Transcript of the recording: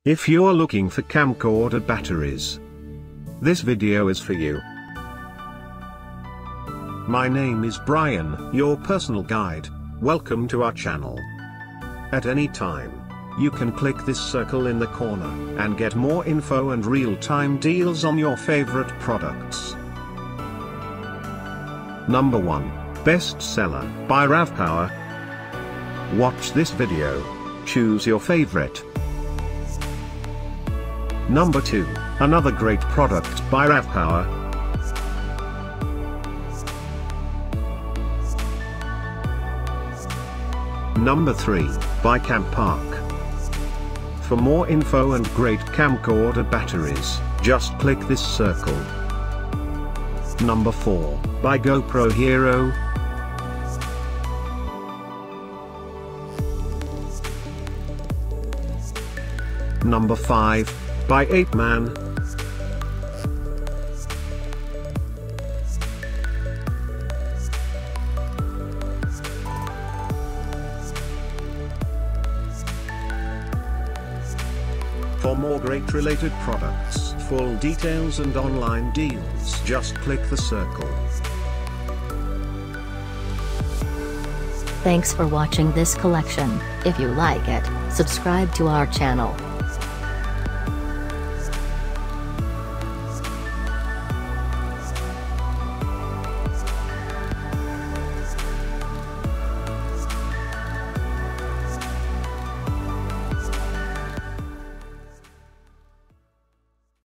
If you're looking for camcorder batteries, this video is for you. My name is Brian, your personal guide. Welcome to our channel. At any time, you can click this circle in the corner and get more info and real-time deals on your favorite products. Number 1. Bestseller by RAVPower. Watch this video. Choose your favorite. Number 2. Another great product by RAVPower. Number 3. By Campark. For more info and great camcorder batteries, just click this circle. Number 4. By Gopro Hero. Number 5. By Apeman. For more great related products, full details and online deals, just click the circle. Thanks for watching this collection. If you like it, subscribe to our channel.